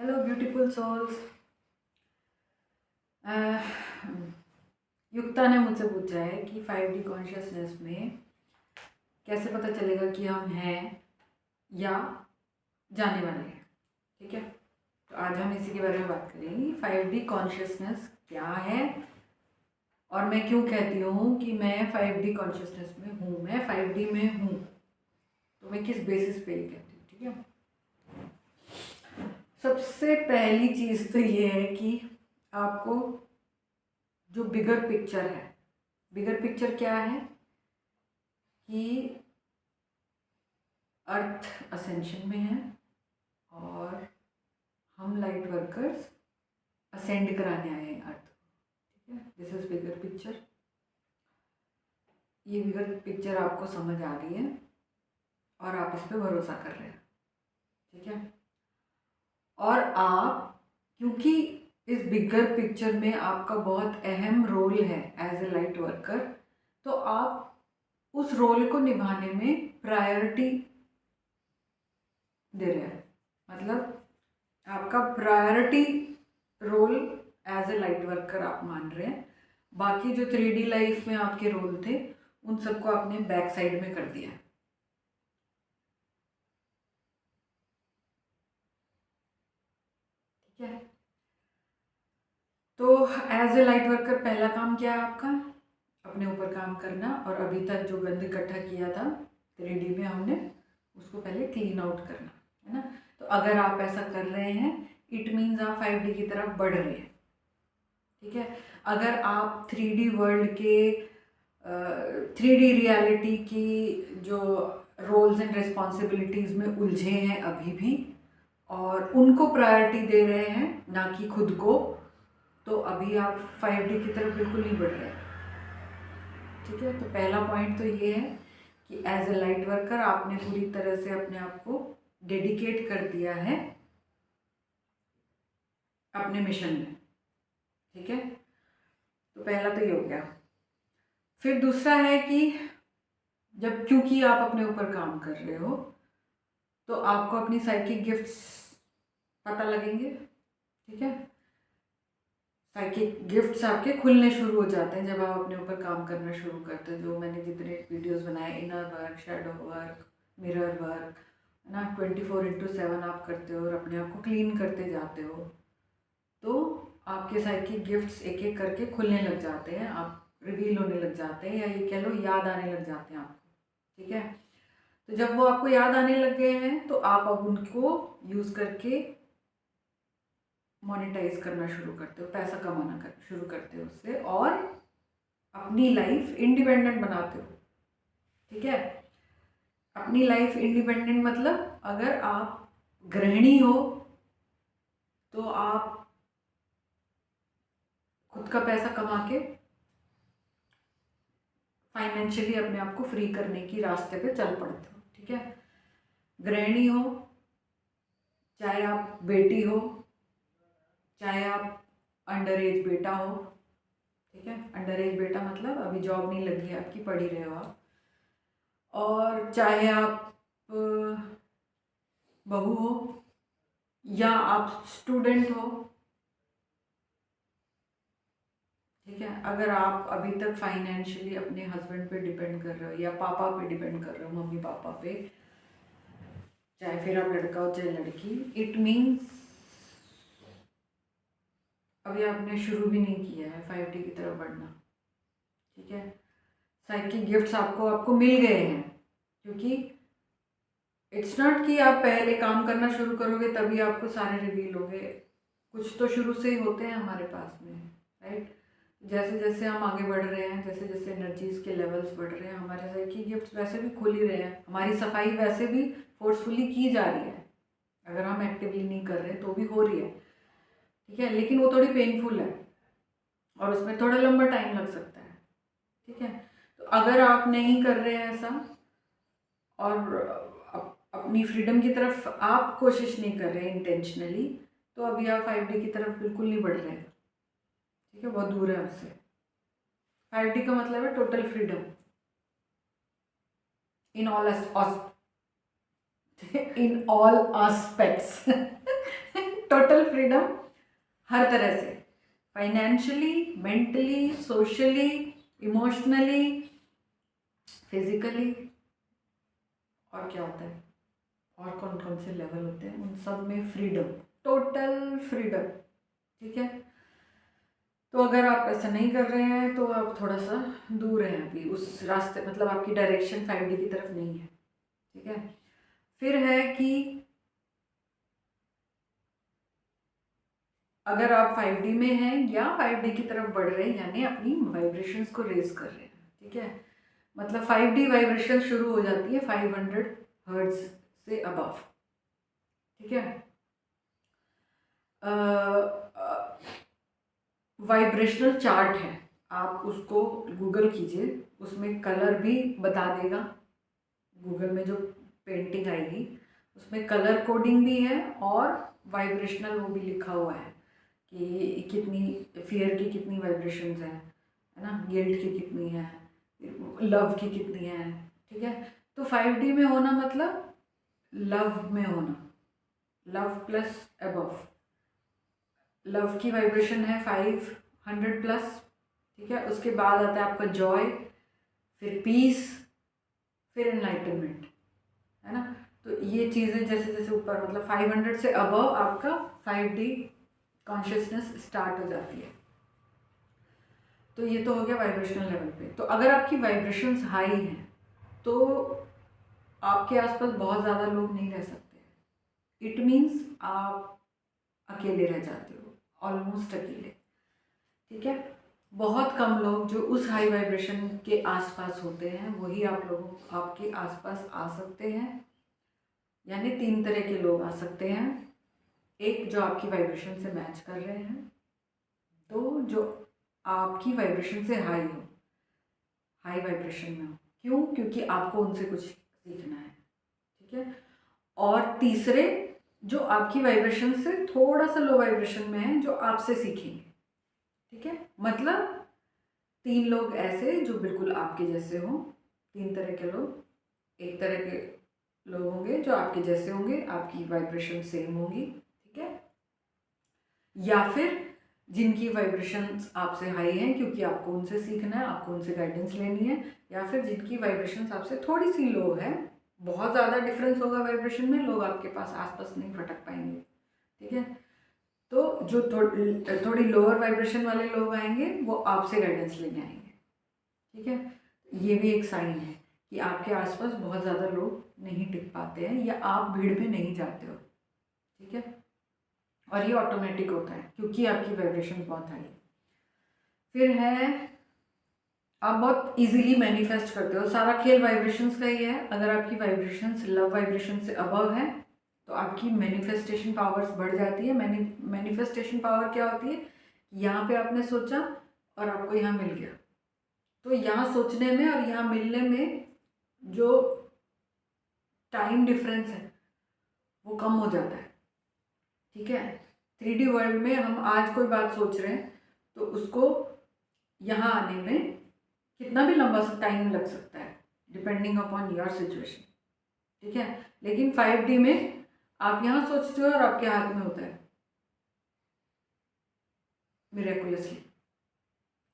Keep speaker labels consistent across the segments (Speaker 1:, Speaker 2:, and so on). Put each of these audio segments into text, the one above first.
Speaker 1: Hello beautiful souls. युक्ता ने मुझसे पूछा है कि 5D कॉन्शियसनेस में कैसे पता चलेगा कि हम हैं या जाने वाले हैं। ठीक है, तो आज हम इसी के बारे में बात करेंगे। 5D कॉन्शियसनेस क्या है और मैं क्यों कहती हूँ कि मैं 5D कॉन्शियसनेस में हूँ, मैं 5D में हूँ, तो मैं किस बेसिस पे ये कहती हूँ। ठीक है, सबसे पहली चीज़ तो ये है कि आपको जो बिगर पिक्चर है, बिगर पिक्चर क्या है कि अर्थ असेंशन में है और हम लाइट वर्कर्स असेंड कराने आए हैं अर्थ। ठीक है, दिस इज बिगर पिक्चर। ये बिगर पिक्चर आपको समझ आ रही है और आप इस पर भरोसा कर रहे हैं। ठीक है, और आप, क्योंकि इस बिगर पिक्चर में आपका बहुत अहम रोल है एज ए लाइट वर्कर, तो आप उस रोल को निभाने में प्रायोरिटी दे रहे हैं। मतलब आपका priority role as a light worker आप मान रहे हैं। बाकी जो 3D लाइफ में आपके रोल थे उन सबको आपने बैक साइड में कर दिया। ठीक है, तो एज ए लाइट वर्कर पहला काम क्या है आपका? अपने ऊपर काम करना, और अभी तक जो गंद इकट्ठा किया था 3D में हमने, उसको पहले क्लीन आउट करना है ना। तो अगर आप ऐसा कर रहे हैं, इट मीन्स आप 5D की तरफ बढ़ रहे हैं। ठीक है, अगर आप 3D वर्ल्ड के 3D रियलिटी की जो रोल्स एंड रिस्पॉन्सिबिलिटीज़ में उलझे हैं अभी भी, और उनको प्रायोरिटी दे रहे हैं ना कि खुद को, तो अभी आप 5D की तरफ बिल्कुल नहीं बढ़ रहे हैं। ठीक है, तो पहला पॉइंट तो ये है कि एज ए लाइट वर्कर आपने पूरी तरह से अपने आप को डेडिकेट कर दिया है अपने मिशन में। ठीक है, तो पहला तो ये हो गया। फिर दूसरा है कि जब, क्योंकि आप अपने ऊपर काम कर रहे हो, तो आपको अपनी साइकिक गिफ्ट्स पता लगेंगे। ठीक है, साइकिक गिफ्ट्स आपके खुलने शुरू हो जाते हैं जब आप अपने ऊपर काम करना शुरू करते हो। जो मैंने जितने वीडियोस बनाए, inner work, shadow work, mirror work, है ना, 24/7 आप करते हो और अपने आप को क्लीन करते जाते हो, तो आपके साइकिक गिफ्ट्स एक एक करके खुलने लग जाते हैं, आप रिवील होने लग जाते हैं, या ये कह लो याद आने लग जाते हैं आपको। ठीक है, तो जब वो आपको याद आने लग गए हैं तो आप अब उनको यूज़ करके मोनेटाइज करना शुरू करते हो, पैसा कमाना शुरू करते हो उससे, और अपनी लाइफ इंडिपेंडेंट बनाते हो। ठीक है, अपनी लाइफ इंडिपेंडेंट मतलब अगर आप गृहिणी हो तो आप खुद का पैसा कमा के फाइनेंशियली अपने आप को फ्री करने की रास्ते पे चल पड़ते हो। ठीक है, गृहिणी हो, चाहे आप बेटी हो, चाहे आप अंडर एज बेटा हो। ठीक है, अंडर एज बेटा मतलब अभी जॉब नहीं लगी है आपकी, पढ़ ही रहे हो आप, और चाहे आप बहू हो या आप स्टूडेंट हो। ठीक है, अगर आप अभी तक फाइनेंशियली अपने हस्बैंड पे डिपेंड कर रहे हो या पापा पे डिपेंड कर रहे हो, मम्मी पापा पे, चाहे फिर आप लड़का हो चाहे लड़की, इट मीन्स अभी आपने शुरू भी नहीं किया है 5D की तरफ बढ़ना। ठीक है, साइकिक गिफ्ट्स आपको आपको मिल गए हैं, क्योंकि इट्स नॉट कि आप पहले काम करना शुरू करोगे तभी आपको सारे रिवील होंगे। कुछ तो शुरू से ही होते हैं हमारे पास में, राइट। जैसे जैसे हम आगे बढ़ रहे हैं, जैसे जैसे एनर्जीज के लेवल्स बढ़ रहे हैं, हमारे साइकिक गिफ्ट्स वैसे भी खुल ही रहे हैं, हमारी सफाई वैसे भी फोर्सफुली की जा रही है, अगर हम एक्टिवली नहीं कर रहे तो भी हो रही है। ठीक है, लेकिन वो थोड़ी पेनफुल है और उसमें थोड़ा लंबा टाइम लग सकता है। ठीक है, तो अगर आप नहीं कर रहे हैं ऐसा, और अपनी फ्रीडम की तरफ आप कोशिश नहीं कर रहे इंटेंशनली, तो अभी आप 5D की तरफ बिल्कुल नहीं बढ़ रहे हैं। ठीक है, बहुत दूर है उससे। 5D का मतलब है total freedom in all in all aspects. Total freedom हर तरह से, financially, mentally, socially, emotionally, physically, और क्या होता है, और कौन कौन से लेवल होते हैं, उन सब में फ्रीडम, टोटल फ्रीडम। ठीक है, तो अगर आप ऐसा नहीं कर रहे हैं तो आप थोड़ा सा दूर हैं अभी उस रास्ते, मतलब आपकी डायरेक्शन 5D की तरफ नहीं है। ठीक है, फिर है कि अगर आप 5D में हैं या 5D की तरफ बढ़ रहे हैं, यानी अपनी वाइब्रेशंस को रेज कर रहे हैं। ठीक है, मतलब 5D वाइब्रेशन शुरू हो जाती है 500 हर्ट्ज से अबव। ठीक है, वाइब्रेशनल चार्ट है, आप उसको गूगल कीजिए, उसमें कलर भी बता देगा। गूगल में जो पेंटिंग आएगी उसमें कलर कोडिंग भी है और वाइब्रेशनल वो भी लिखा हुआ है कि कितनी फियर की कितनी वाइब्रेशंस हैं, है ना, गिल्ट की कितनी है, लव की कितनी है। ठीक है, तो 5D में होना मतलब लव में होना, लव प्लस अबव। लव की वाइब्रेशन है 500 प्लस। ठीक है, उसके बाद आता है आपका जॉय, फिर पीस, फिर एनलाइटनमेंट, है ना। तो ये चीज़ें जैसे जैसे ऊपर, मतलब 500 से अबव आपका 5D कॉन्शियसनेस स्टार्ट हो जाती है। तो ये तो हो गया वाइब्रेशनल लेवल पे। तो अगर आपकी वाइब्रेशंस हाई हैं तो आपके आसपास बहुत ज़्यादा लोग नहीं रह सकते। इट मीन्स आप अकेले रह जाते हो, ऑलमोस्ट अकेले। ठीक है, बहुत कम लोग जो उस हाई वाइब्रेशन के आसपास होते हैं वही आप लोगों आपके आसपास आ सकते हैं। यानी 3 तरह के लोग आ सकते हैं। एक, जो आपकी वाइब्रेशन से मैच कर रहे हैं। 2, जो आपकी वाइब्रेशन से हाई हो, हाई वाइब्रेशन में हो। क्यों? क्योंकि आपको उनसे कुछ सीखना है। ठीक है, और तीसरे, जो आपकी वाइब्रेशन से थोड़ा सा लो वाइब्रेशन में है, जो आपसे सीखेंगे। ठीक है, मतलब 3 लोग ऐसे जो बिल्कुल आपके जैसे हों, 3 तरह के लोग। एक तरह के लोग होंगे जो आपके जैसे होंगे, आपकी वाइब्रेशन सेम होगी। ठीक है, या फिर जिनकी वाइब्रेशंस आपसे हाई हैं क्योंकि आपको उनसे सीखना है, आपको उनसे गाइडेंस लेनी है। या फिर जिनकी वाइब्रेशंस आपसे थोड़ी सी लो है, बहुत ज़्यादा डिफरेंस होगा वाइब्रेशन में, लोग आपके पास आसपास नहीं फटक पाएंगे। ठीक है, तो जो थोड़ी लोअर वाइब्रेशन वाले लोग आएंगे वो आपसे गाइडेंस लेने आएंगे। ठीक है, ये भी एक साइन है कि आपके आसपास बहुत ज़्यादा लोग नहीं टिक पाते हैं या आप भीड़ में नहीं जाते हो। ठीक है, और ये ऑटोमेटिक होता है क्योंकि आपकी वाइब्रेशन बहुत हाई है। फिर है, आप बहुत इजीली मैनिफेस्ट करते हो। सारा खेल वाइब्रेशंस का ही है। अगर आपकी वाइब्रेशंस लव वाइब्रेशन से अबव है तो आपकी मैनिफेस्टेशन पावर्स बढ़ जाती है। मैनिफेस्टेशन पावर क्या होती है? यहाँ पे आपने सोचा और आपको यहाँ मिल गया। तो यहाँ सोचने में और यहाँ मिलने में जो टाइम डिफरेंस है वो कम हो जाता है। ठीक है, 3D वर्ल्ड में हम आज कोई बात सोच रहे हैं तो उसको यहाँ आने में कितना भी लंबा सा टाइम लग सकता है, डिपेंडिंग अपॉन योर सिचुएशन। ठीक है, लेकिन 5D में आप यहाँ सोचते हो और आपके हाथ में होता है मिरेकुलसली।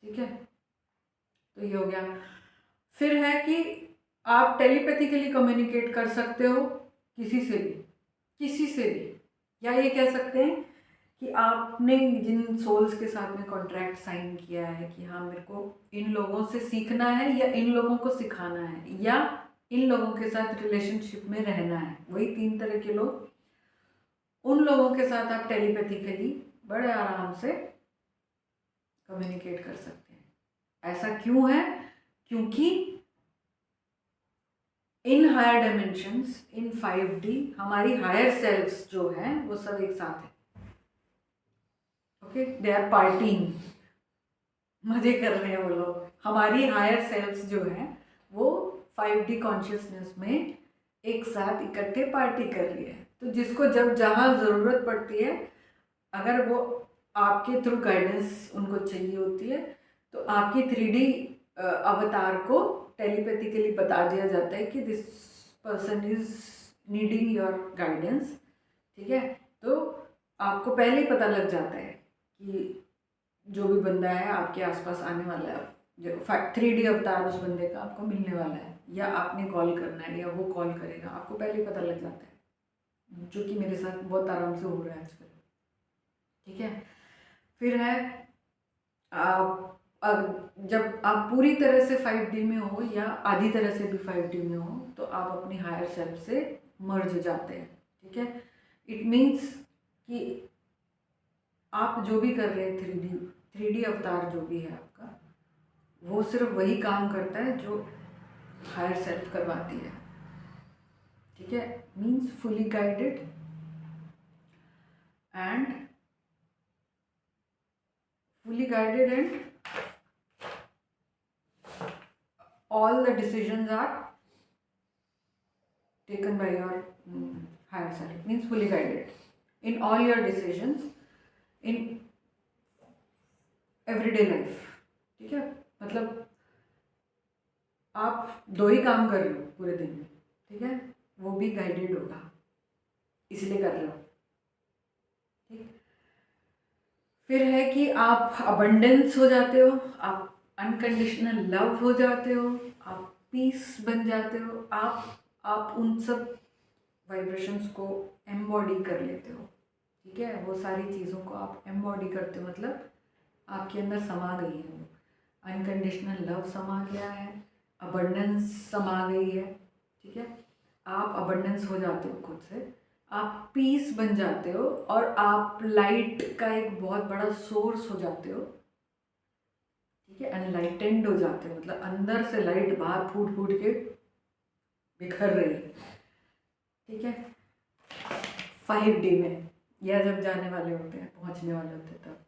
Speaker 1: ठीक है, तो ये हो गया। फिर है कि आप टेलीपैथिकली कम्युनिकेट कर सकते हो किसी से भी, किसी से भी। या ये कह सकते हैं कि आपने जिन सोल्स के साथ में कॉन्ट्रैक्ट साइन किया है कि हाँ मेरे को इन लोगों से सीखना है या इन लोगों को सिखाना है या इन लोगों के साथ रिलेशनशिप में रहना है, वही 3 तरह के लोग, उन लोगों के साथ आप टेलीपैथिकली बड़े आराम से कम्युनिकेट कर सकते हैं। ऐसा क्यों है? क्योंकि in higher dimensions, in 5D, हमारी हायर सेल्फ्स जो हैं वो सब एक साथ है। ओके, दे आर पार्टिंग, मजे कर रहे हैं वो लोग। हमारी हायर सेल्फ्स जो हैं वो 5D कॉन्शियसनेस में एक साथ इकट्ठे पार्टी कर रही है। तो जिसको जब जहाँ ज़रूरत पड़ती है, अगर वो आपके थ्रू गाइडेंस उनको चाहिए होती है तो आपकी 3D अवतार को टेलीपैथिकली बता दिया जाता है कि this person is needing your guidance. ठीक है, तो आपको पहले ही पता लग जाता है कि जो भी बंदा है आपके आसपास आने वाला है, जो 3D अवतार उस बंदे का आपको मिलने वाला है, या आपने कॉल करना है या वो कॉल करेगा, आपको पहले ही पता लग जाता है, जो कि मेरे साथ बहुत आराम से हो रहा है आजकल। ठीक है। फिर है जब आप पूरी तरह से 5D में हो या आधी तरह से भी 5D में हो, तो आप अपनी हायर सेल्फ से मर्ज जाते हैं। ठीक है। इट मीन्स कि आप जो भी कर रहे हैं, 3D अवतार जो भी है आपका, वो सिर्फ वही काम करता है जो हायर सेल्फ करवाती है। ठीक है। Means fully guided and all the decisions are taken by your higher self, means fully guided in all your decisions in everyday life. ठीक है। मतलब आप 2 ही काम कर रहे हो पूरे दिन में, ठीक है, वो भी गाइडेड होगा, इसलिए कर रहे हो। ठीक। फिर है कि आप अबंडेंस हो जाते हो, आप अनकंडीशनल लव हो जाते हो, आप पीस बन जाते हो, आप उन सब वाइब्रेशंस को एम्बॉडी कर लेते हो। ठीक है। वो सारी चीज़ों को आप एम्बॉडी करते हो, मतलब आपके अंदर समा गई है वो। अनकंडीशनल लव समा गया है, अबंडेंस समा गई है। ठीक है। आप अबंडेंस हो जाते हो खुद से, आप पीस बन जाते हो, और आप लाइट का एक बहुत बड़ा सोर्स हो जाते हो। ठीक है। एनलाइटेंड हो जाते हो, मतलब अंदर से लाइट बाहर फूट फूट के बिखर रही है। ठीक है। 5D में, या जब जाने वाले होते हैं, पहुंचने वाले होते हैं, तब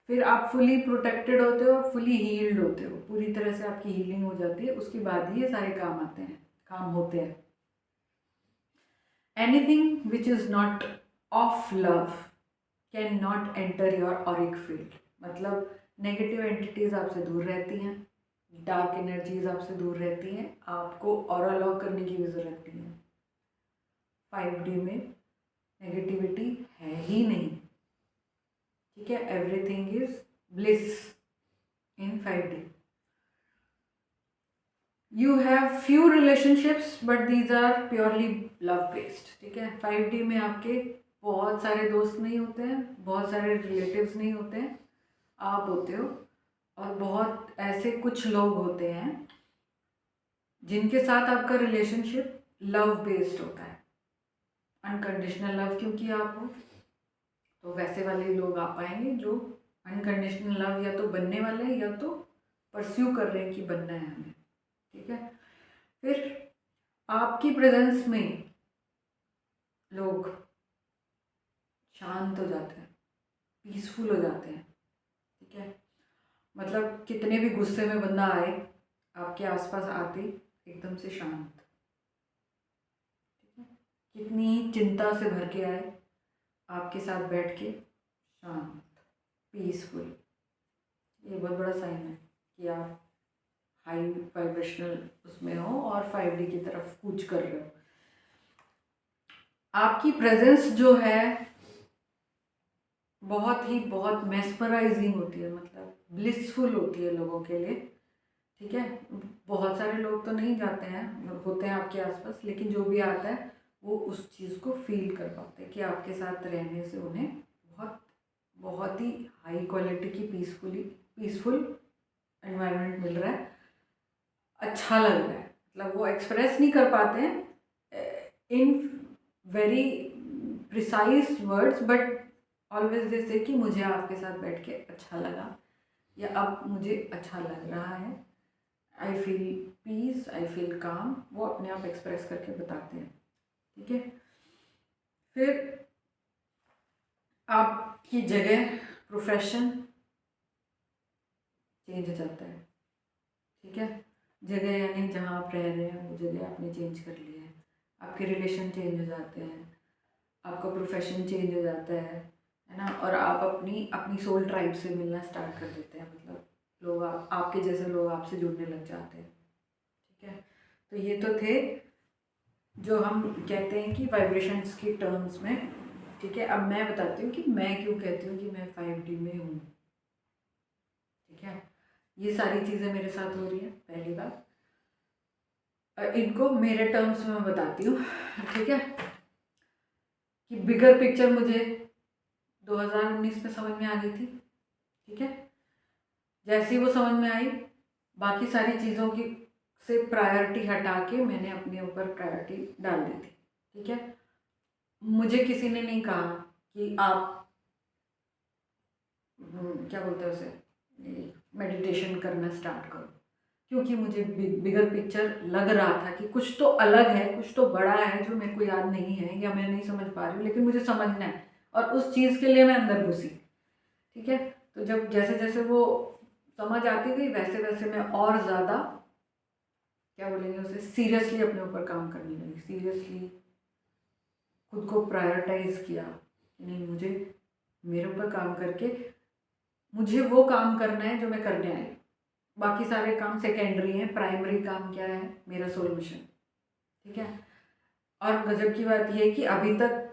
Speaker 1: फिर आप फुली प्रोटेक्टेड होते हो, फुली हील्ड होते हो, पूरी तरह से आपकी हीलिंग हो जाती है। उसके बाद ही ये सारे काम आते हैं, काम होते हैं। Anything which is not of love can not enter your Auric field, मतलब नेगेटिव एंटिटीज़ आपसे दूर रहती हैं, डार्क एनर्जीज आपसे दूर रहती हैं, आपको ऑरा लॉक करने की भी ज़रूरत नहीं है। 5D में नेगेटिविटी है ही नहीं। ठीक है। Everything is bliss in 5D। You have few relationships but these are purely love based. ठीक है। 5D में आपके बहुत सारे दोस्त नहीं होते हैं, बहुत सारे रिलेटिव्स नहीं होते हैं, आप होते हो, और बहुत ऐसे कुछ लोग होते हैं जिनके साथ आपका रिलेशनशिप लव बेस्ड होता है, अनकंडीशनल लव, क्योंकि आप हो, तो वैसे वाले लोग आ पाएंगे जो अनकंडीशनल लव या तो बनने वाले हैं या तो परस्यू कर रहे हैं कि बनना है हमें। ठीक है। फिर आपकी प्रेजेंस में लोग शांत हो जाते हैं, पीसफुल हो जाते हैं। ठीक है। मतलब कितने भी गुस्से में बंदा आए, आपके आसपास आते एकदम से शांत। ठीक है। कितनी चिंता से भर के आए, आपके साथ बैठ के शांत, पीसफुल। ये बहुत बड़ा साइन है कि आप हाई वाइब्रेशनल उसमें हो और 5D की तरफ कूच कर रहे हो। आपकी प्रेजेंस जो है बहुत मेस्मराइजिंग होती है, मतलब ब्लिसफुल होती है लोगों के लिए। ठीक है। बहुत सारे लोग तो नहीं जाते हैं, होते हैं आपके आसपास, लेकिन जो भी आता है वो उस चीज़ को फील कर पाते हैं कि आपके साथ रहने से उन्हें बहुत बहुत ही हाई क्वालिटी की पीसफुल एनवायरनमेंट मिल रहा है, अच्छा लग रहा है। मतलब वो एक्सप्रेस नहीं कर पाते हैं in very precise words, but always they से कि मुझे आपके साथ बैठ के अच्छा लगा, या अब मुझे अच्छा लग रहा है, I feel peace, I feel काम, वो अपने आप एक्सप्रेस करके बताते हैं। ठीक है। फिर आपकी जगह, प्रोफेशन चेंज हो जाता है। ठीक है। जगह यानी जहाँ आप रह रहे हैं वो जगह आपने चेंज कर लिया है, आपके रिलेशन चेंज हो जाते हैं, आपका प्रोफेशन चेंज हो जाता है ना, और आप अपनी अपनी सोल ट्राइब से मिलना स्टार्ट कर देते हैं, मतलब लोग आपके जैसे लोग आपसे जुड़ने लग जाते हैं। ठीक है। तो ये तो थे जो हम कहते हैं कि वाइब्रेशंस की टर्म्स में। ठीक है, अब मैं बताती हूँ कि मैं क्यों कहती हूँ कि मैं 5D में हूँ। ठीक है, ये सारी चीज़ें मेरे साथ हो रही हैं। पहली बात, इनको मेरे टर्म्स में मैं बताती हूँ। ठीक है, कि बिगर पिक्चर मुझे 2019 में समझ में आ गई थी। ठीक है, जैसी वो समझ में आई, बाकी सारी चीज़ों की से प्रायोरिटी हटा के मैंने अपने ऊपर प्रायोरिटी डाल दी थी। ठीक है, मुझे किसी ने नहीं कहा कि आप क्या बोलते हैं उसे, मेडिटेशन करना स्टार्ट करो, क्योंकि मुझे बिगर पिक्चर लग रहा था कि कुछ तो अलग है, कुछ तो बड़ा है जो मेरे को याद नहीं है या मैं नहीं समझ पा रही हूँ, लेकिन मुझे समझना है और उस चीज़ के लिए मैं अंदर घुसी। ठीक है, तो जब जैसे जैसे वो समझ आती गई वैसे वैसे मैं और ज़्यादा क्या बोलेंगे उसे, सीरियसली अपने ऊपर काम करने लगी। सीरियसली खुद को प्रायोरिटाइज किया कि नहीं, मुझे मेरे ऊपर काम करके मुझे वो काम करना है जो मैं करने आई। बाकी सारे काम सेकेंडरी हैं, प्राइमरी काम क्या है, मेरा सोल्यूशन। ठीक है, और गजब की बात यह है कि अभी तक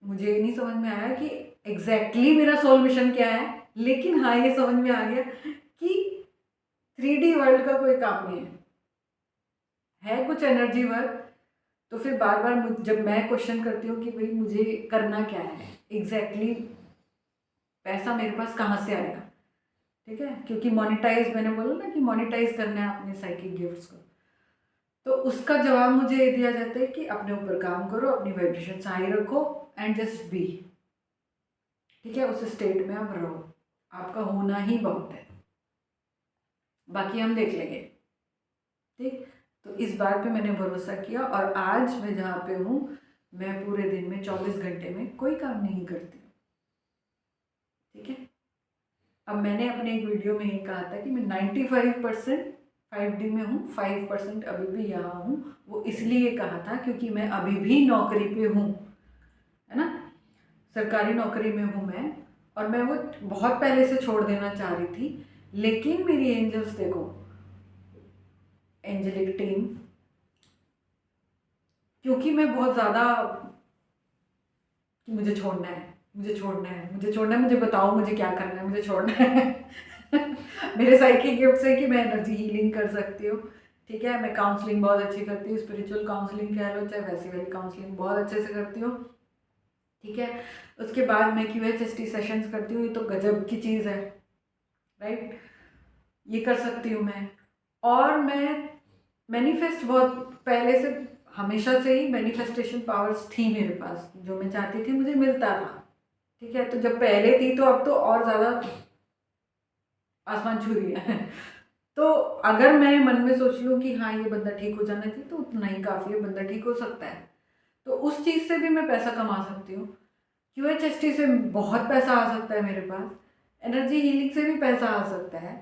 Speaker 1: मुझे ये नहीं समझ में आया कि एग्जैक्टली मेरा सोल्यूशन क्या है, लेकिन हाँ ये समझ में आ गया कि 3D वर्ल्ड का कोई काम नहीं है कुछ एनर्जी वर्क। तो फिर बार बार जब मैं क्वेश्चन करती हूँ कि भाई मुझे करना क्या है एग्जैक्टली, पैसा मेरे पास कहाँ से आएगा। ठीक है, क्योंकि मोनेटाइज, मैंने बोला ना कि मोनेटाइज करना है अपने साइकिक गिफ्ट्स को, तो उसका जवाब मुझे ये दिया जाता है कि अपने ऊपर काम करो, अपनी वाइब्रेशन हाई रखो एंड जस्ट बी। ठीक है, उस स्टेट में आप रहो, आपका होना ही बहुत है, बाकी हम देख लेंगे। ठीक, तो इस बात पे मैंने भरोसा किया और आज मैं जहाँ पे हूँ, मैं पूरे दिन में 24 घंटे में कोई काम नहीं करती। ठीक है, अब मैंने अपने एक वीडियो में ही कहा था कि मैं 95% 5D में हूँ, 5% अभी भी यहाँ हूँ। वो इसलिए कहा था क्योंकि मैं अभी भी नौकरी पे हूँ, है ना, सरकारी नौकरी में हूँ मैं, और मैं वो बहुत पहले से छोड़ देना चाह रही थी, लेकिन मेरी एंजल्स देखो, एंजलिक टीम, क्योंकि मैं बहुत ज़्यादा कि मुझे छोड़ना है, मुझे छोड़ना है, मुझे छोड़ना है, मुझे बताओ मुझे क्या करना है, मुझे छोड़ना है। मेरे साइकिक गिफ्ट है कि मैं एनर्जी हीलिंग कर सकती हूँ। ठीक है, मैं काउंसलिंग बहुत अच्छी करती हूँ, स्पिरिचुअल काउंसलिंग कह लो चाहे वैसी वाली काउंसलिंग बहुत अच्छे से करती हूँ। ठीक है, उसके बाद मैं QHST सेशंस करती हूँ, ये तो गजब की चीज़ है, राइट, ये कर सकती हूँ मैं। और मैं मैनिफेस्ट बहुत पहले से, हमेशा से ही मैनिफेस्टेशन पावर्स थी मेरे पास, जो मैं चाहती थी मुझे मिलता था। ठीक है, तो जब पहले थी तो अब तो और ज़्यादा आसमान छू रही है। तो अगर मैं मन में सोच लूँ कि हाँ ये बंदा ठीक हो जाना चाहिए, तो उतना ही काफ़ी है, बंदा ठीक हो सकता है, तो उस चीज़ से भी मैं पैसा कमा सकती हूँ। QHST से बहुत पैसा आ सकता है मेरे पास, एनर्जी हीलिंग से भी पैसा आ सकता है,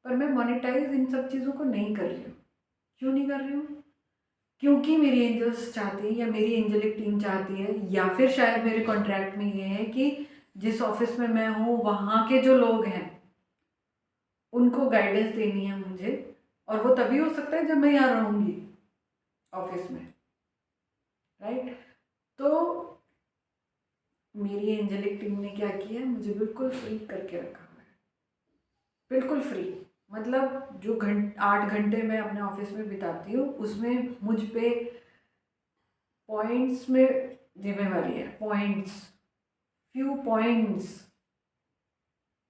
Speaker 1: पर मैं मोनेटाइज इन सब चीज़ों को नहीं कर रही हूँ। क्यों नहीं कर रही हूँ? क्योंकि मेरी एंजल्स चाहती है या मेरी एंजलिक टीम चाहती है, या फिर शायद मेरे कॉन्ट्रैक्ट में ये है कि जिस ऑफिस में मैं हूँ वहाँ के जो लोग हैं उनको गाइडेंस देनी है मुझे, और वो तभी हो सकता है जब मैं यहाँ रहूँगी ऑफिस में, राइट। तो मेरी एंजलिक टीम ने क्या किया है, मुझे बिल्कुल फ्री करके रखा हुआ है, बिल्कुल फ्री। मतलब जो 8 घंटे मैं अपने ऑफिस में बिताती हूँ उसमें मुझ पे पॉइंट्स में जिम्मेवारी है, पॉइंट्स, फ्यू पॉइंट्स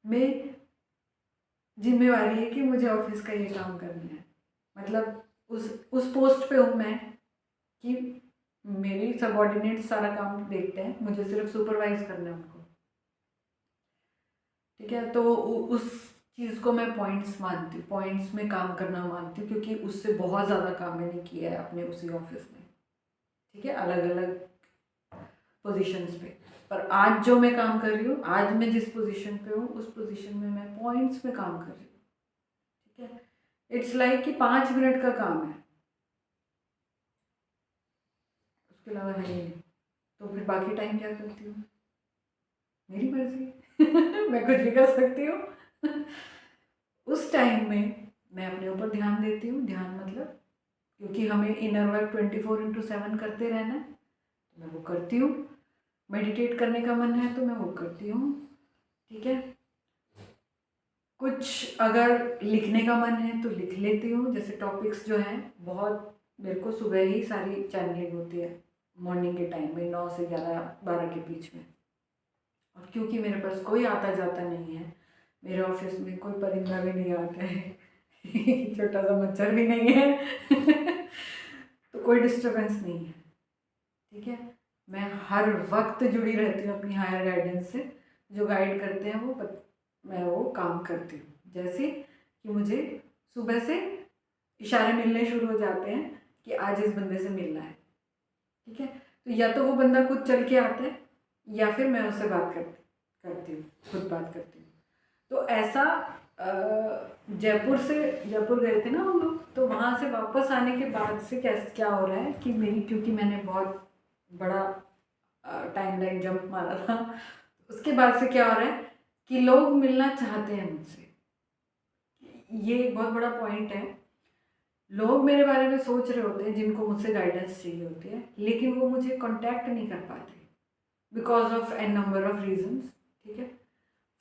Speaker 1: में जिम्मेवारी है कि मुझे ऑफिस का ये काम करना है। मतलब उस पोस्ट पे हूँ मैं कि मेरी सबॉर्डिनेट सारा काम देखते हैं, मुझे सिर्फ सुपरवाइज करना है उनको। ठीक है, तो उस चीज़ को मैं पॉइंट्स मानती हूँ, पॉइंट्स में काम करना मानती हूँ, क्योंकि उससे बहुत ज़्यादा काम मैंने किया है अपने उसी ऑफिस में। ठीक है, अलग अलग पोजीशंस पे, पर आज जो मैं काम कर रही हूँ, आज मैं जिस पोजीशन पे हूँ उस पोजीशन में मैं पॉइंट्स में काम कर रही हूँ। ठीक है, इट्स लाइक कि 5 मिनट का काम है, उसके अलावा है नहीं। तो फिर बाकी टाइम क्या करती हूँ, मेरी मर्जी। मैं कुछ भी कर सकती हूँ। उस टाइम में मैं अपने ऊपर ध्यान देती हूँ, ध्यान मतलब क्योंकि हमें इनर वर्क 24/7 करते रहना है, तो मैं वो करती हूँ। मेडिटेट करने का मन है तो मैं वो करती हूँ, ठीक है। कुछ अगर लिखने का मन है तो लिख लेती हूँ, जैसे टॉपिक्स जो हैं बहुत, मेरे को सुबह ही सारी चैनलिंग होती है मॉर्निंग के टाइम में 9 से 11-12 के बीच में। और क्योंकि मेरे पास कोई आता जाता नहीं है, मेरे ऑफिस में कोई परिंदा भी नहीं आता है छोटा सा मच्छर भी नहीं है तो कोई डिस्टरबेंस नहीं है, ठीक है। मैं हर वक्त जुड़ी रहती हूँ अपनी हायर गाइडेंस से, जो गाइड करते हैं मैं वो काम करती हूँ। जैसे कि मुझे सुबह से इशारे मिलने शुरू हो जाते हैं कि आज इस बंदे से मिलना है, ठीक है। तो या तो वो बंदा खुद चल के आता है या फिर मैं उससे बात करती हूँ, खुद बात करती हूँ। तो ऐसा जयपुर गए थे ना हम लोग, तो वहाँ से वापस आने के बाद से क्या हो रहा है कि क्योंकि मैंने बहुत बड़ा टाइम लाइन जंप मारा था, उसके बाद से क्या हो रहा है कि लोग मिलना चाहते हैं मुझसे। ये एक बहुत बड़ा पॉइंट है। लोग मेरे बारे में सोच रहे होते हैं जिनको मुझसे गाइडेंस चाहिए होती है, लेकिन वो मुझे कांटेक्ट नहीं कर पाते because of an number of reasons, ठीक है।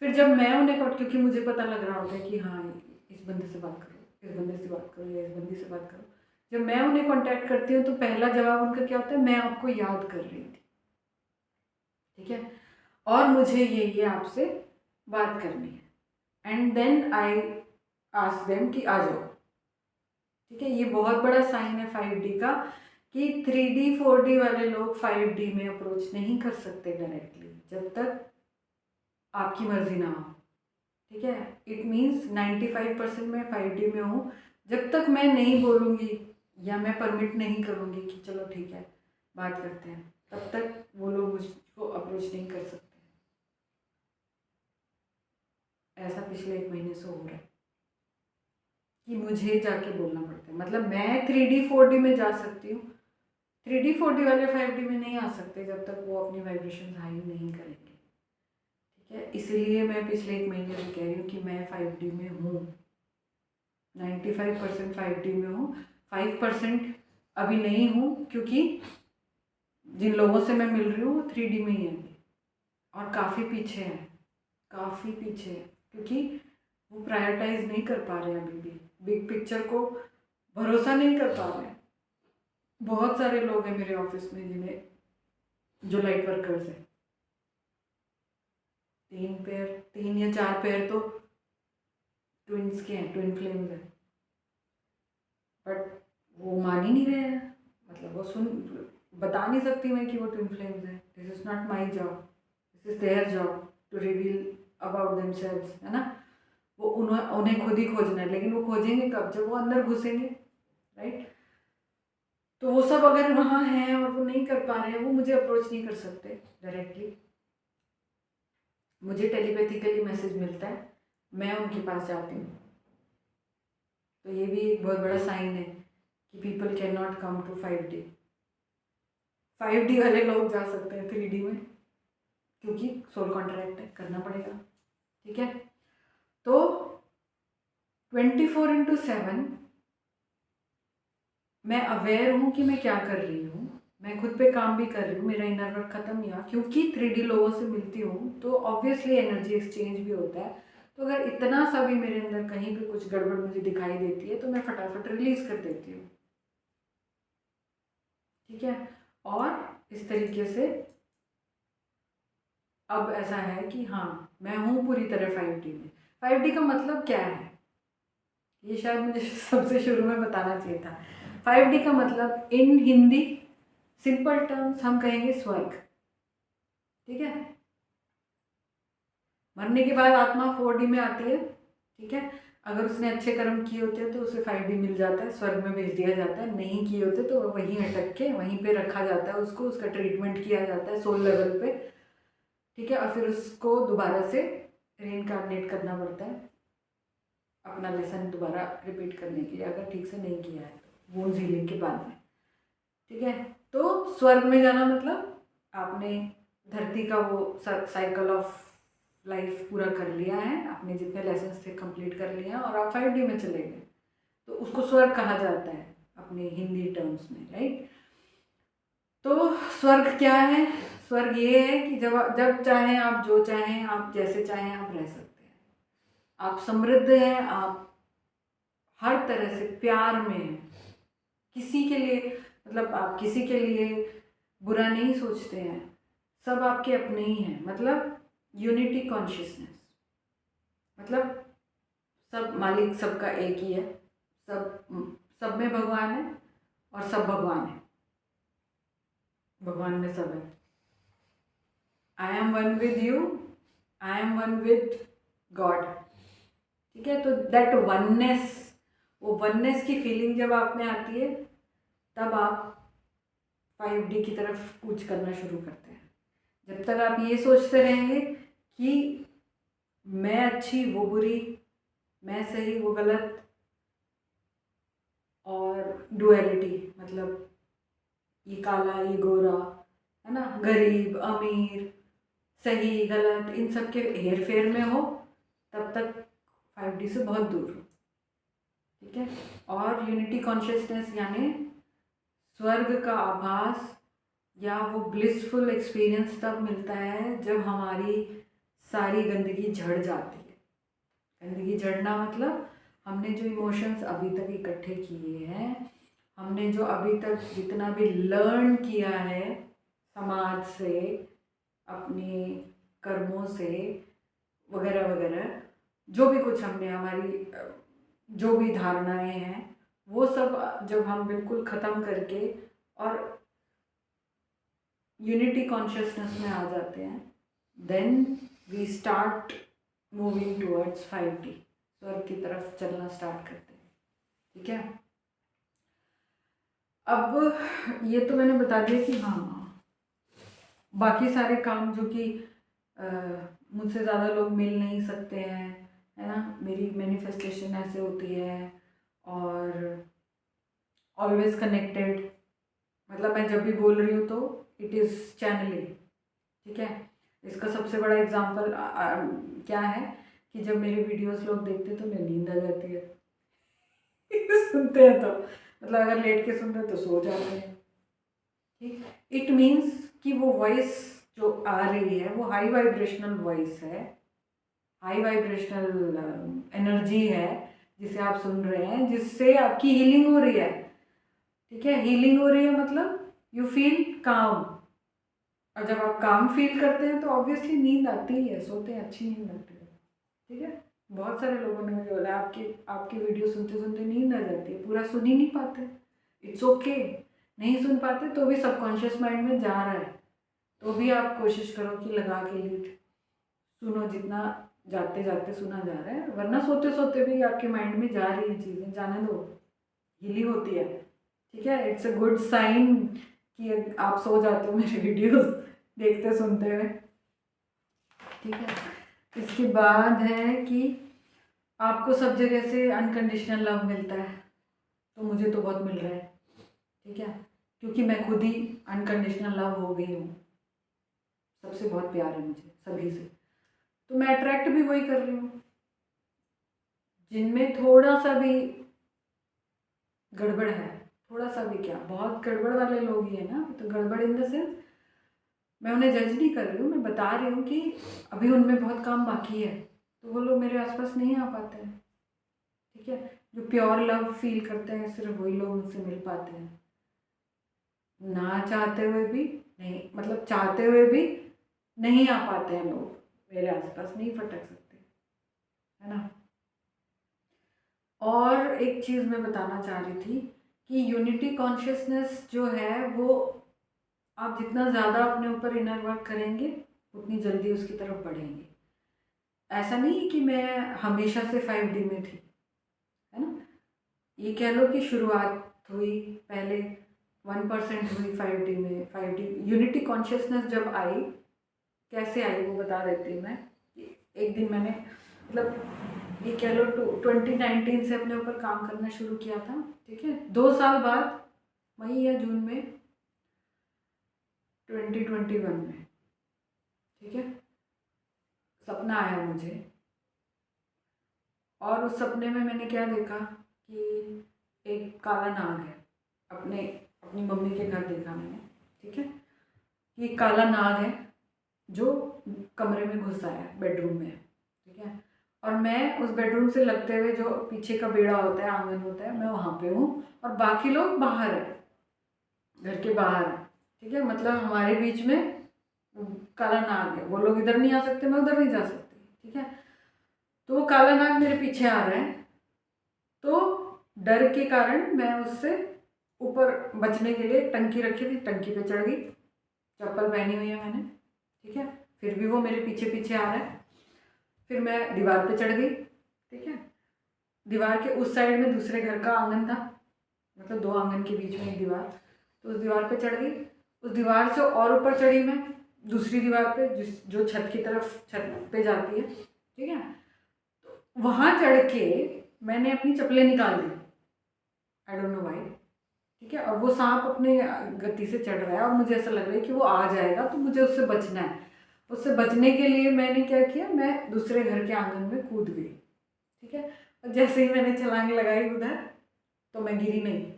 Speaker 1: फिर जब मैं उन्हें क्योंकि मुझे पता लग रहा होता है कि हाँ इस बंदे से बात करो, इस बंदे से बात करो या इस बंदी से बात करो, जब मैं उन्हें कांटेक्ट करती हूँ तो पहला जवाब उनका क्या होता है, मैं आपको याद कर रही थी, ठीक है, और मुझे ये आपसे बात करनी है। And then I ask them कि आ जाओ, ठीक है। ये बहुत बड़ा साइन है 5D का कि 3D 4D वाले लोग 5D में अप्रोच नहीं कर सकते डायरेक्टली जब तक आपकी मर्जी ना हो, ठीक है। इट मीन्स 95% मैं 5D में हूँ, जब तक मैं नहीं बोलूँगी या मैं परमिट नहीं करूँगी कि चलो ठीक है बात करते हैं, तब तक वो लोग मुझको अप्रोच नहीं कर सकते। ऐसा पिछले 1 महीने से हो रहा है कि मुझे जाके बोलना पड़ता है। मतलब मैं 3D 4D में जा सकती हूँ, 3D 4D वाले 5D में नहीं आ सकते जब तक वो अपनी वाइब्रेशन हाई नहीं करेंगे, ठीक है। इसीलिए मैं पिछले 1 महीने से कह रही हूँ कि मैं 5D में हूँ, 95% 5D में हूँ, 5% अभी नहीं हूँ क्योंकि जिन लोगों से मैं मिल रही हूँ वो 3D में ही है अभी, और काफ़ी पीछे हैं, काफ़ी पीछे है, क्योंकि वो प्रायोरिटाइज नहीं कर पा रहे हैं अभी भी, बिग पिक्चर को भरोसा नहीं कर पा रहे हैं। बहुत सारे लोग हैं मेरे ऑफिस में जिन्हें, जो लाइट वर्कर्स हैं, 3 या 4 पैर तो ट्विंस के हैं, ट्विन फ्लेम्स हैं, बट वो मान ही नहीं रहे हैं। मतलब वो बता नहीं सकती मैं कि वो ट्विन फ्लेम्स हैं। This is not my job, this is their job to reveal about themselves, है ना। वो उन्हें खुद ही खोजना है, लेकिन वो खोजेंगे कब, जब वो अंदर घुसेंगे, राइट। तो वो सब अगर वहाँ हैं और वो नहीं कर पा रहे हैं, वो मुझे अप्रोच नहीं कर सकते डायरेक्टली, मुझे टेलीपैथिकली मैसेज मिलता है, मैं उनके पास जाती हूँ। तो ये भी एक बहुत बड़ा साइन है कि people can not come to 5D। 5D वाले लोग जा सकते हैं 3D में, क्योंकि सोल कॉन्ट्रैक्ट है, करना पड़ेगा, ठीक है। तो 24/7 मैं अवेयर हूँ कि मैं क्या कर रही हूँ, मैं खुद पे काम भी कर रही हूँ, मेरा इनर वर्क ख़त्म नहीं हुआ, क्योंकि 3D लोगों से मिलती हूँ तो ऑब्वियसली एनर्जी एक्सचेंज भी होता है। तो अगर इतना सा भी मेरे अंदर कहीं पे कुछ गड़बड़ मुझे दिखाई देती है तो मैं फटाफट रिलीज़ कर देती हूँ, ठीक है। और इस तरीके से अब ऐसा है कि हाँ मैं हूँ पूरी तरह 5D में। 5D का मतलब क्या है, ये शायद मुझे सबसे शुरू में बताना चाहिए था। 5D का मतलब इन हिंदी सिंपल टर्म्स हम कहेंगे स्वर्ग, ठीक है। मरने के बाद आत्मा 4D में आती है, ठीक है। अगर उसने अच्छे कर्म किए होते हैं तो उसे 5D मिल जाता है, स्वर्ग में भेज दिया जाता है। नहीं किए होते तो वहीं अटक के वहीं पे रखा जाता है उसको, उसका ट्रीटमेंट किया जाता है सोल लेवल पे, ठीक है। और फिर उसको दोबारा से रीइंकार्नेट करना पड़ता है अपना लेसन दोबारा रिपीट करने के लिए, अगर ठीक से नहीं किया है तो वो हीलिंग के बाद में, ठीक है। तो स्वर्ग में जाना मतलब आपने धरती का वो साइकिल ऑफ लाइफ पूरा कर लिया है, आपने जितने लेसन्स थे कंप्लीट कर लिए हैं और आप 5D में चले गए, तो उसको स्वर्ग कहा जाता है अपने हिंदी टर्म्स में, राइट। तो स्वर्ग क्या है, स्वर्ग ये है कि जब जब चाहें आप, जो चाहें आप, जैसे चाहें आप रह सकते हैं। आप समृद्ध हैं, आप हर तरह से प्यार में हैं। किसी के लिए मतलब आप किसी के लिए बुरा नहीं सोचते हैं, सब आपके अपने ही हैं। मतलब यूनिटी कॉन्शियसनेस, मतलब सब मालिक सबका एक ही है, सब सब में भगवान है और सब भगवान है, भगवान में सब है। I am one with you, I am one with God. ठीक है, तो दैट वननेस, वो वननेस की फीलिंग जब आप में आती है, तब आप 5D की तरफ कूच करना शुरू करते हैं। जब तक आप ये सोचते रहेंगे कि मैं अच्छी वो बुरी, मैं सही वो गलत, और डुअलिटी मतलब ये काला ये गोरा, है ना, गरीब अमीर, सही गलत, इन सब के हेर फेर में हो, तब तक 5D से बहुत दूर हो। ठीक है, और यूनिटी कॉन्शियसनेस यानी स्वर्ग का आभास या वो ब्लिसफुल एक्सपीरियंस तब मिलता है जब हमारी सारी गंदगी झड़ जाती है। गंदगी झड़ना मतलब हमने जो इमोशंस अभी तक इकट्ठे किए हैं, हमने जो अभी तक जितना भी लर्न किया है समाज से, अपने कर्मों से, वगैरह वगैरह, जो भी कुछ हमने हमारी जो भी धारणाएं हैं, वो सब जब हम बिल्कुल ख़त्म करके और यूनिटी कॉन्शियसनेस में आ जाते हैं, then we start moving towards 5D, स्वर्ग की तरफ चलना स्टार्ट करते हैं। ठीक है, अब ये तो मैंने बता दिया कि हाँ, बाकी सारे काम जो कि मुझसे ज़्यादा लोग मिल नहीं सकते हैं, है ना, मेरी मैनिफेस्टेशन ऐसे होती है, और ऑलवेज कनेक्टेड, मतलब मैं जब भी बोल रही हूँ तो इट इज़ चैनलिंग। ठीक है, इसका सबसे बड़ा एग्जांपल क्या है कि जब मेरे वीडियोस लोग देखते हैं तो उन्हें नींद आ जाती है सुनते हैं तो, मतलब अगर लेट के सुन रहे तो सो जाते हैं। ठीक, इट मीन्स कि वो वॉइस जो आ रही है वो हाई वाइब्रेशनल वॉइस है, हाई वाइब्रेशनल एनर्जी है जिसे आप सुन रहे हैं, जिससे आपकी हीलिंग हो रही है। ठीक है, हीलिंग हो रही है मतलब यू फील काम, और जब आप काम फील करते हैं तो ऑब्वियसली नींद आती ही है, सोते हैं, अच्छी नींद आती है। ठीक है, बहुत सारे लोगों ने मुझे बोला आपकी आपकी वीडियो सुनते सुनते नींद आ जाती है, पूरा सुन ही नहीं पाते। इट्स ओके, नहीं सुन पाते तो भी सबकॉन्शियस माइंड में जा रहा है, तो भी आप कोशिश करो कि लगा के लीड सुनो, जितना जाते जाते सुना जा रहा है, वरना सोते सोते भी आपके माइंड में जा रही है चीज़ें, जाने दो, हीलिंग होती है। ठीक है, इट्स अ गुड साइन कि आप सो जाते हो मेरे वीडियोस देखते सुनते हुए। ठीक है, इसके बाद है कि आपको सब जगह से अनकंडीशनल लव मिलता है, तो मुझे तो बहुत मिल रहा है। ठीक है, क्योंकि मैं खुद ही अनकंडीशनल लव हो गई हूँ, सबसे बहुत प्यार है मुझे सभी से, तो मैं अट्रैक्ट भी वही कर रही हूँ। जिनमें थोड़ा सा भी गड़बड़ है, थोड़ा सा भी क्या, बहुत गड़बड़ वाले लोग ही है ना, तो गड़बड़ इन द सेंस, मैं उन्हें जज नहीं कर रही हूँ, मैं बता रही हूँ कि अभी उनमें बहुत काम बाकी है, तो वो लोग मेरे आसपास नहीं आ पाते हैं। ठीक है, जो प्योर लव फील करते हैं सिर्फ वही लोग मुझसे मिल पाते हैं, ना चाहते हुए भी नहीं, मतलब चाहते हुए भी नहीं आ पाते हैं लोग मेरे आसपास, नहीं फटक सकते, है ना। और एक चीज़ मैं बताना चाह रही थी कि यूनिटी कॉन्शियसनेस जो है वो आप जितना ज़्यादा अपने ऊपर इनर वर्क करेंगे उतनी जल्दी उसकी तरफ बढ़ेंगे। ऐसा नहीं कि मैं हमेशा से 5D में थी, है ना, ये कह लो कि शुरुआत हुई पहले 1% हुई 5D में, 5D यूनिटी कॉन्शियसनेस जब आई, कैसे आई वो बता देती हूँ मैं। एक दिन मैंने मतलब ये कह लो 2019 से अपने ऊपर काम करना शुरू किया था। ठीक है, 2 साल बाद मई या जून में 2021 में, ठीक है, सपना आया मुझे, और उस सपने में मैंने क्या देखा कि एक काला नाग है, अपने अपनी मम्मी के घर देखा मैंने। ठीक है, कि एक काला नाग है जो कमरे में घुसा है, बेडरूम में, ठीक है। और मैं उस बेडरूम से लगते हुए जो पीछे का बेड़ा होता है, आंगन होता है, मैं वहाँ पे हूँ और बाकी लोग बाहर हैं, घर के बाहर हैं, ठीक है। मतलब हमारे बीच में काला नाग है, वो लोग इधर नहीं आ सकते, मैं उधर नहीं जा सकती, ठीक है। तो वो काला नाग मेरे पीछे आ रहा है, तो डर के कारण मैं उससे ऊपर बचने के लिए टंकी रखी थी, टंकी पे चढ़ गई, चप्पल पहनी हुई है मैंने, ठीक है। फिर भी वो मेरे पीछे पीछे आ रहा है। फिर मैं दीवार पे चढ़ गई, ठीक है। दीवार के उस साइड में दूसरे घर का आंगन था, मतलब दो आंगन के बीच में एक दीवार, तो उस दीवार पे चढ़ गई। उस दीवार से और ऊपर चढ़ी मैं दूसरी दीवार पे, जो छत की तरफ, छत पे जाती है, ठीक है। तो वहाँ चढ़ के मैंने अपनी चप्पलें निकाल दी, आई डोंट नो व्हाई, ठीक है। और वो सांप अपने गति से चढ़ रहा है और मुझे ऐसा लग रहा है कि वो आ जाएगा, तो मुझे उससे बचना है। उससे बचने के लिए मैंने क्या किया, मैं दूसरे घर के आंगन में कूद गई, ठीक है। और जैसे ही मैंने छलांग लगाई उधर, तो मैं गिरी नहीं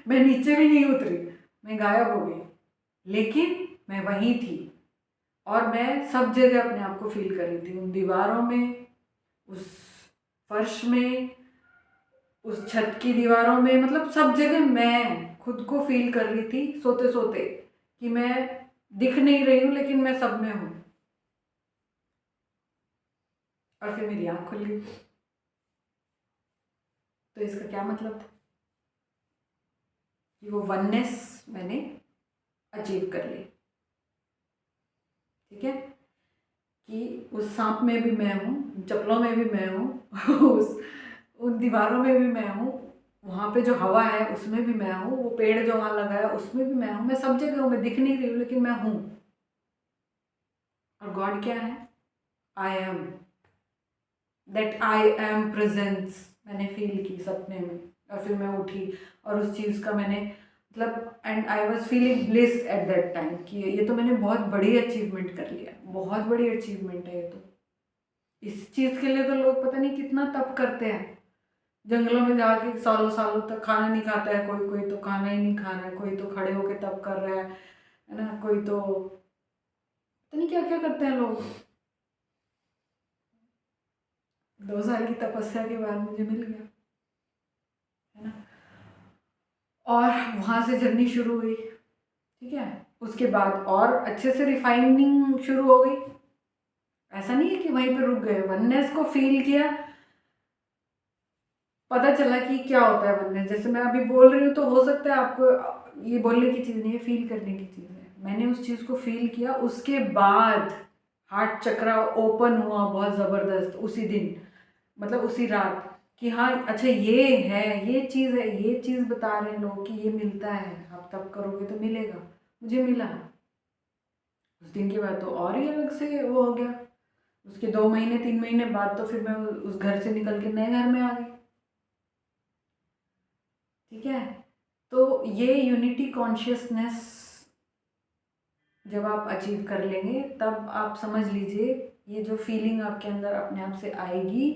Speaker 1: मैं नीचे भी नहीं उतरी, मैं गायब हो गई, लेकिन मैं वहीं थी और मैं सब जगह अपने आप को फील कर रही थी, उन दीवारों में, उस फर्श में, उस छत की दीवारों में, मतलब सब जगह मैं खुद को फील कर रही थी सोते सोते कि मैं दिख नहीं रही हूँ लेकिन मैं सब में हूँ। और फिर मेरी आँख खुल गई। तो इसका क्या मतलब था कि वो वननेस मैंने अचीव कर ली, ठीक है। कि उस सांप में भी मैं हूँ, चप्पलों में भी मैं हूँ उस उन दीवारों में भी मैं हूँ, वहाँ पे जो हवा है उसमें भी मैं हूँ, वो पेड़ जो वहाँ लगा है उसमें भी मैं हूँ, मैं सब जगह हूँ, मैं दिख नहीं रही हूँ लेकिन मैं हूँ। और गॉड क्या है? I am, that I am presence मैंने फील की सपने में। और फिर मैं उठी और उस चीज़ का मैंने मतलब, and I was feeling bliss at that time कि ये तो मैंने बहुत बड़ी अचीवमेंट कर लिया, बहुत बड़ी अचीवमेंट है ये तो। इस चीज़ के लिए तो लोग पता नहीं कितना तप करते हैं, जंगलों में जाके सालों सालों तक खाना नहीं खाता है, कोई कोई तो खाना ही नहीं खा रहा है, कोई तो खड़े होके तप कर रहा है ना, कोई तो पता नहीं क्या क्या करते हैं लोग। 2 साल की तपस्या के बाद मुझे मिल गया, है ना। और वहाँ से जर्नी शुरू हुई, ठीक है। उसके बाद और अच्छे से रिफाइनिंग शुरू हो गई। ऐसा नहीं है कि वहीं पे रुक गए, वननेस को फील किया, पता चला कि क्या होता है वननेस। जैसे मैं अभी बोल रही हूँ तो हो सकता है आपको ये बोलने की चीज़ नहीं है, फील करने की चीज़ है। मैंने उस चीज़ को फील किया, उसके बाद हार्ट चक्रा ओपन हुआ बहुत ज़बरदस्त उसी दिन, मतलब उसी रात, कि हाँ अच्छा ये है, ये चीज़ है, ये चीज़ बता रहे हैं लोग कि ये मिलता है, आप तब करोगे तो मिलेगा। मुझे मिला। उस दिन के बाद तो और ही अलग से वो हो गया। उसके 2 महीने 3 महीने बाद तो फिर मैं उस घर से निकल के नए घर में आ गई, ठीक है। तो ये यूनिटी कॉन्शियसनेस जब आप अचीव कर लेंगे, तब आप समझ लीजिए ये जो फीलिंग आपके अंदर अपने आप से आएगी,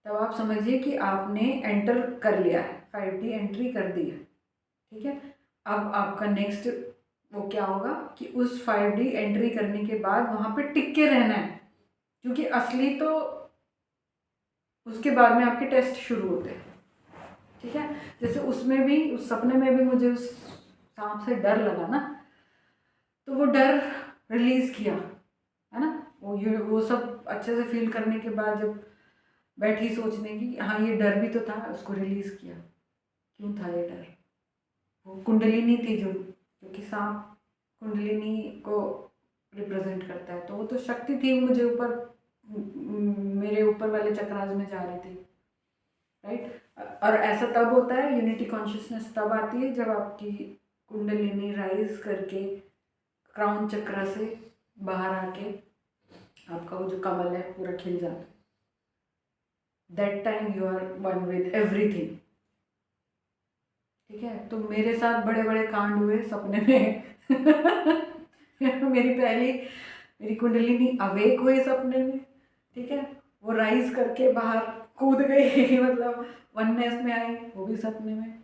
Speaker 1: तब आप समझिए कि आपने एंटर कर लिया है, 5D एंट्री कर दी है, ठीक है। अब आपका नेक्स्ट वो क्या होगा कि उस 5D एंट्री करने के बाद वहाँ पे टिक के रहना है, क्योंकि असली तो उसके बाद में आपके टेस्ट शुरू होते हैं, ठीक है। जैसे उसमें भी, उस सपने में भी मुझे उस सांप से डर लगा ना, तो वो डर रिलीज़ किया, है ना। वो सब अच्छे से फील करने के बाद जब बैठी सोचने की हाँ ये डर भी तो था, उसको रिलीज़ किया। क्यों था ये डर? वो कुंडलिनी थी, जो क्योंकि सांप कुंडलिनी को रिप्रेजेंट करता है, तो वो तो शक्ति थी मुझे ऊपर, मेरे ऊपर वाले चक्रास में जा रही थी, राइट। और ऐसा तब होता है, यूनिटी कॉन्शियसनेस तब आती है जब आपकी कुंडलिनी राइज करके क्राउन चक्र से बाहर आके आपका वो जो कमल है पूरा खिल जाता है। That time you are one with everything, ठीक है। तो मेरे साथ बड़े बड़े कांड हुए सपने में मेरी कुंडलिनी अवेक हुई सपने में, ठीक है। वो राइज करके बाहर कूद गई मतलब वननेस में आई, वो भी सपने में।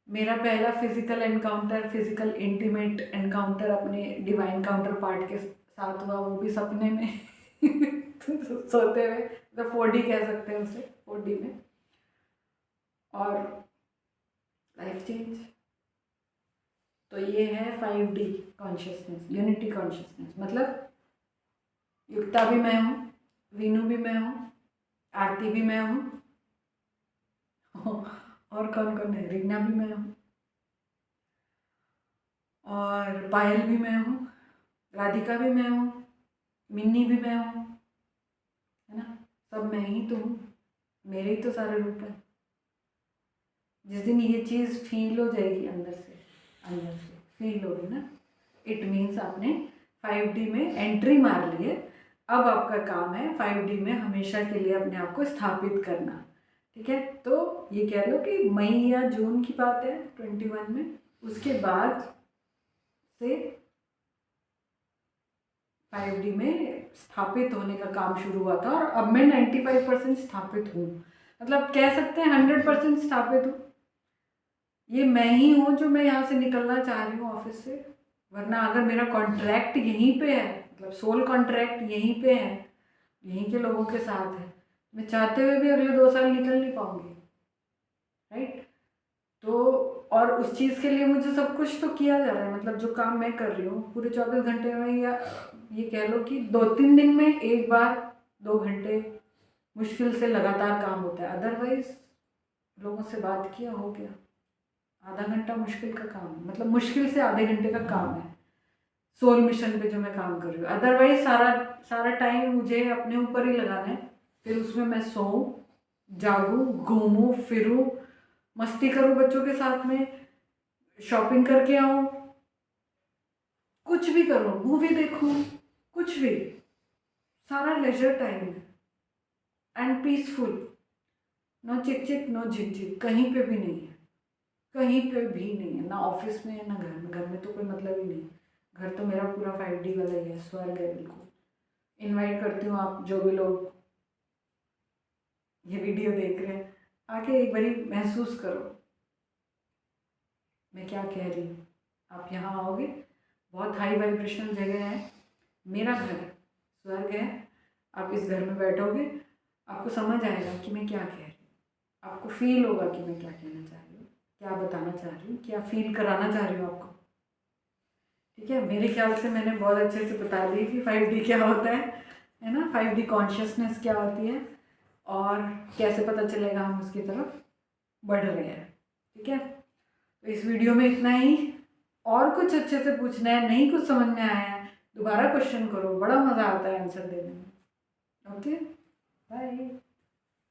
Speaker 1: मेरा पहला physical encounter, physical intimate encounter अपने डिवाइन काउंटर पार्ट के साथ हुआ, वो भी सपने में सोते हुए, तो 4D कह सकते हैं उसे, 4D में। और लाइफ चेंज। तो ये है 5D कॉन्शियसनेस, यूनिटी कॉन्शियसनेस। मतलब युक्ता भी मैं हूँ, वीनू भी मैं हूँ, आरती भी मैं हूँ, और कौन कौन है, रीना भी मैं हूँ, और पायल भी मैं हूँ, राधिका भी मैं हूँ, मिन्नी भी मैं हूँ, है ना। सब मैं ही तो हूँ, मेरे ही तो सारे रूप हैं। जिस दिन ये चीज़ फील हो जाएगी अंदर से फील होगी ना, इट मीन्स आपने 5D में एंट्री मार ली है। अब आपका काम है 5D में हमेशा के लिए अपने आप को स्थापित करना। ठीक है, तो ये कह लो कि मई या जून की बात है 21 में, उसके बाद से 5D में स्थापित होने का काम शुरू हुआ था, और अब मैं 95% स्थापित हूँ। मतलब कह सकते हैं 100% स्थापित हूँ। ये मैं ही हूँ जो मैं यहाँ से निकलना चाह रही हूँ ऑफिस से। वरना अगर मेरा कॉन्ट्रैक्ट यहीं पे है, मतलब सोल कॉन्ट्रैक्ट यहीं पे है, यहीं के लोगों के साथ है, मैं चाहते हुए भी अगले 2 साल निकल नहीं पाऊंगी, राइट। तो और उस चीज़ के लिए मुझे सब कुछ तो किया जा रहा है। मतलब जो काम मैं कर रही हूँ पूरे 24 घंटे में, या ये कह लो कि 2-3 दिन में एक बार 2 घंटे मुश्किल से लगातार काम होता है। अदरवाइज लोगों से बात किया, हो गया। आधा घंटा मुश्किल का काम है, मतलब मुश्किल से आधे घंटे का काम है सोल मिशन पे जो मैं काम कर रही हूँ। अदरवाइज सारा सारा टाइम मुझे अपने ऊपर ही लगाना है। फिर उसमें मैं सोऊं, जागूं, घूमूं फिरूं, मस्ती करूं बच्चों के साथ में, शॉपिंग करके आऊं, कुछ भी करूं, मूवी देखूं, कुछ भी, सारा लेजर टाइम है एंड पीसफुल। नो चिक चिक, नो झिक झिक, कहीं पे भी नहीं है, कहीं पे भी नहीं है, ना ऑफिस में ना घर में। घर में तो कोई मतलब ही नहीं, घर तो मेरा पूरा 5D वाला ही है, स्वर्ग है बिल्कुल। इनवाइट करती हूँ आप जो भी लोग ये वीडियो देख रहे हैं, आके एक बारी महसूस करो मैं क्या कह रही हूँ। आप यहाँ आओगे, बहुत हाई वाइब्रेशनल जगह है, मेरा घर स्वर्ग है। आप इस घर में बैठोगे, आपको समझ आएगा कि मैं क्या कह रही हूँ, आपको फील होगा कि मैं क्या कहना चाह रही हूँ, क्या बताना चाह रही हूँ, क्या फील कराना चाह रही हूँ आपको। ठीक है, मेरे ख्याल से मैंने बहुत अच्छे से बता दी कि 5D क्या होता है ना, 5D कॉन्शियसनेस क्या होती है, और कैसे पता चलेगा हम उसकी तरफ बढ़ रहे हैं। ठीक है, तो इस वीडियो में इतना ही। और कुछ अच्छे से पूछना है, नहीं कुछ समझ में आया है, दोबारा क्वेश्चन करो, बड़ा मज़ा आता है आंसर देने में। Okay, bye.